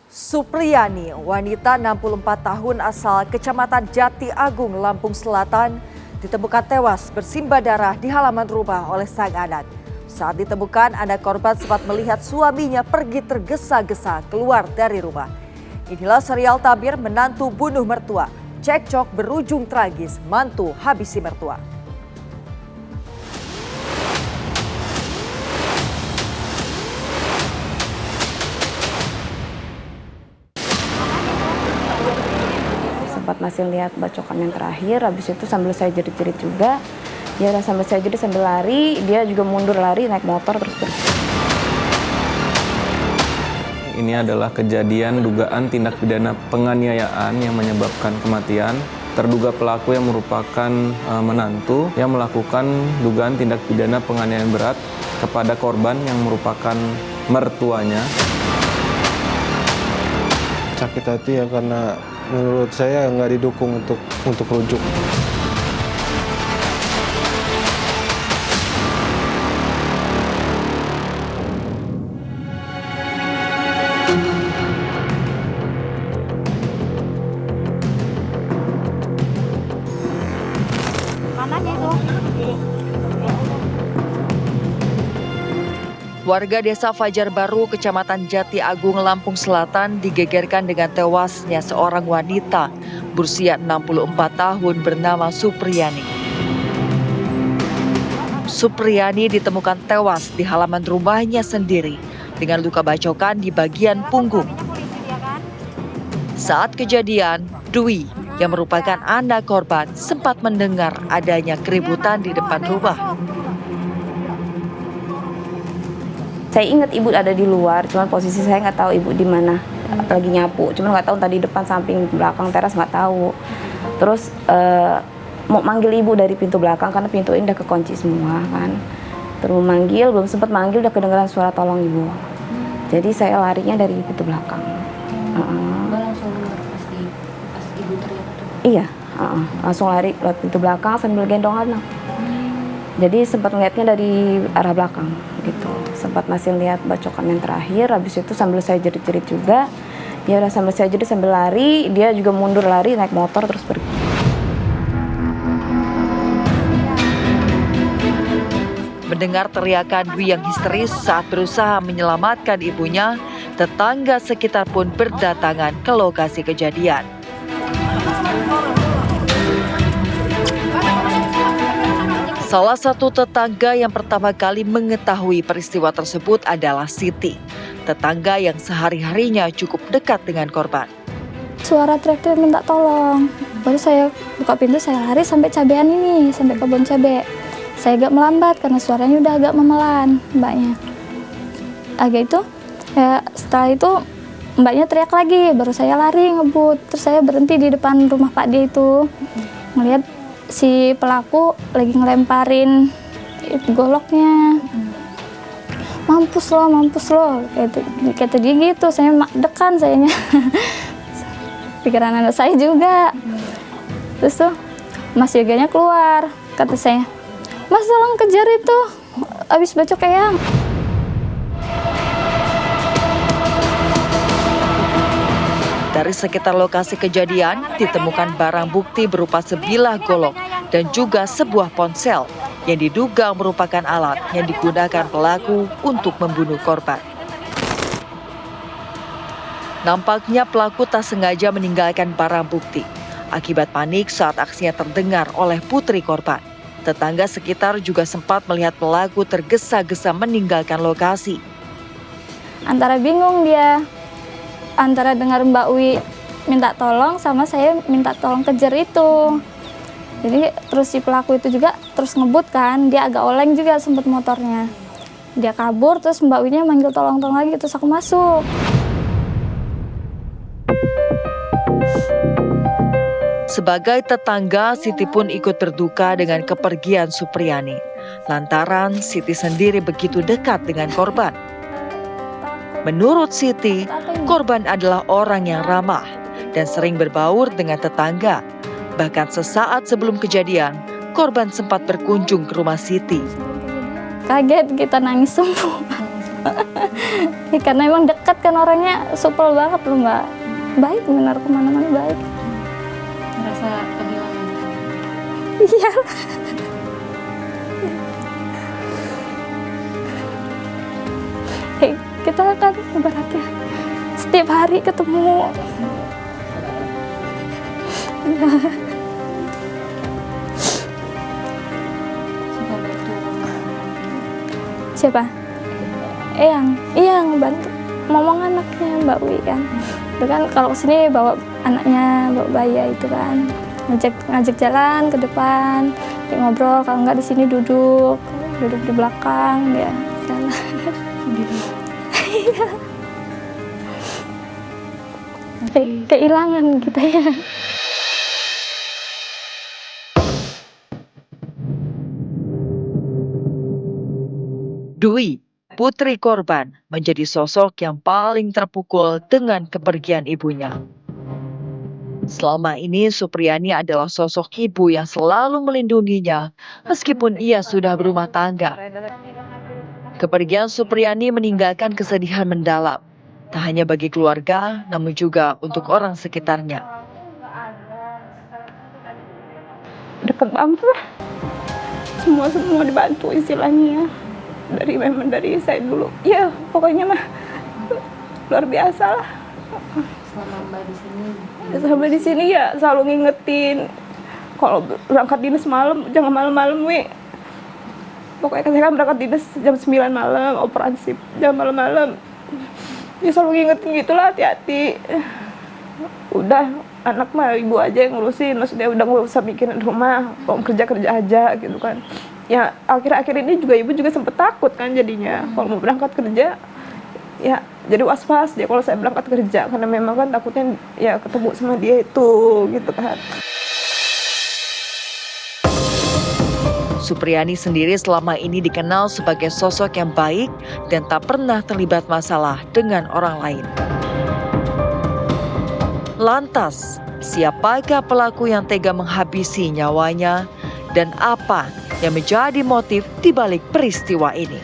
Supriyani, wanita 64 tahun asal Kecamatan Jati Agung, Lampung Selatan, ditemukan tewas bersimbah darah di halaman rumah oleh sang anak. Saat ditemukan, anak korban sempat melihat suaminya pergi tergesa-gesa keluar dari rumah. Inilah serial tabir menantu bunuh mertua. Cekcok berujung tragis, mantu habisi mertua. Sempat masih lihat bacokan yang terakhir, habis itu sambil saya jerit-jerit juga, ya udah sambil saya jerit sambil lari, dia juga mundur lari naik motor terus pergi. Ini adalah kejadian dugaan tindak pidana penganiayaan yang menyebabkan kematian. Terduga pelaku yang merupakan menantu yang melakukan dugaan tindak pidana penganiayaan berat kepada korban yang merupakan mertuanya. Sakit hati ya karena menurut saya nggak didukung untuk rujuk. Mananya itu? Warga desa Fajar Baru, Kecamatan Jati Agung, Lampung Selatan digegerkan dengan tewasnya seorang wanita berusia 64 tahun bernama Supriyani. Supriyani ditemukan tewas di halaman rumahnya sendiri dengan luka bacokan di bagian punggung. Saat kejadian, Dwi yang merupakan anak korban sempat mendengar adanya keributan di depan rumah. Saya ingat ibu ada di luar, cuman posisi saya nggak tahu ibu di mana, lagi nyapu. Cuman nggak tahu tadi depan, samping, belakang, teras nggak tahu. Terus mau manggil ibu dari pintu belakang karena pintu ini udah kekunci semua kan. Terus mau manggil, belum sempat manggil udah kedengaran suara tolong ibu. Jadi saya larinya dari pintu belakang. Langsung pas ibu teriak tuh. Iya, langsung lari lewat pintu belakang sambil gendong anak. Jadi sempat melihatnya dari arah belakang gitu. Sempat masih lihat bacokan yang terakhir, habis itu sambil saya jerit-jerit juga, ya udah sambil saya jerit sambil lari, dia juga mundur lari naik motor terus pergi. Mendengar teriakan Dwi yang histeris saat berusaha menyelamatkan ibunya, tetangga sekitar pun berdatangan ke lokasi kejadian. Salah satu tetangga yang pertama kali mengetahui peristiwa tersebut adalah Siti, tetangga yang sehari-harinya cukup dekat dengan korban. Suara teriak-teriak minta tolong. Baru saya buka pintu, saya lari sampai cabean ini, sampai kebun cabe. Saya agak melambat karena suaranya udah agak memelan mbaknya. Agak itu, ya setelah itu mbaknya teriak lagi, baru saya lari ngebut. Terus saya berhenti di depan rumah Pak D itu, melihat si pelaku lagi ngelemparin goloknya. Mampus lo, kata dia gitu. Saya dekan sayanya. Pikiran anak saya juga. Terus tuh Mas Yoganya keluar, kata saya, Mas tolong kejar itu, abis bacok eyang. Dari sekitar lokasi kejadian ditemukan barang bukti berupa sebilah golok dan juga sebuah ponsel yang diduga merupakan alat yang digunakan pelaku untuk membunuh korban. Nampaknya pelaku tak sengaja meninggalkan barang bukti akibat panik saat aksinya terdengar oleh putri korban. Tetangga sekitar juga sempat melihat pelaku tergesa-gesa meninggalkan lokasi. Antara bingung dia, antara dengar Mbak Wi minta tolong sama saya minta tolong kejar itu. Jadi terus si pelaku itu juga terus ngebut kan, dia agak oleng juga sempat motornya. Dia kabur, terus Mbak Winya manggil tolong-tolong lagi, terus aku masuk. Sebagai tetangga, Siti pun ikut berduka dengan kepergian Supriyani. Lantaran Siti sendiri begitu dekat dengan korban. Menurut Siti, korban adalah orang yang ramah dan sering berbaur dengan tetangga. Bahkan sesaat sebelum kejadian, korban sempat berkunjung ke rumah Siti. Kaget, kita nangis semua. Ya, karena emang dekat kan orangnya, supel banget loh Mbak. Baik, benar kemana-mana baik. Merasa kehilangan. Iya. Kita kan ibaratnya setiap hari ketemu. Suka bantu Siapa? Iya ngebantu ngomong anaknya Mbak Wi kan. Itu kan kalau kesini bawa anaknya, bawa bayi itu kan, ngajak jalan ke depan, dia ngobrol. Kalau nggak di sini duduk di belakang dia jalan. Iya. Kehilangan kita ya. Dwi, putri korban, menjadi sosok yang paling terpukul dengan kepergian ibunya. Selama ini Supriyani adalah sosok ibu yang selalu melindunginya meskipun ia sudah berumah tangga. Kepergian Supriyani meninggalkan kesedihan mendalam, tak hanya bagi keluarga namun juga untuk orang sekitarnya. Dekat banget lah. Semua dibantu istilahnya. Dari saya dulu. Ya, pokoknya mah luar biasa lah. selama Mbak di sini. Sampai di sini ya selalu ngingetin kalau berangkat dinas malam jangan malam-malam pokoknya saya kan berangkat dinas jam 9 malam, operasi jam malam-malam. Dia selalu ngingetin gitulah, hati-hati. Udah anak mah ibu aja yang ngurusin, maksudnya udah nggak usah mikirin rumah, kalau kerja aja gitu kan. Ya akhir-akhir ini juga ibu juga sempet takut kan jadinya kalau mau berangkat kerja. Ya jadi was-was dia kalau saya berangkat kerja karena memang kan takutnya ya ketemu sama dia itu gitu kan. Supriyani sendiri selama ini dikenal sebagai sosok yang baik dan tak pernah terlibat masalah dengan orang lain. Lantas, siapakah pelaku yang tega menghabisi nyawanya dan apa yang menjadi motif di balik peristiwa ini?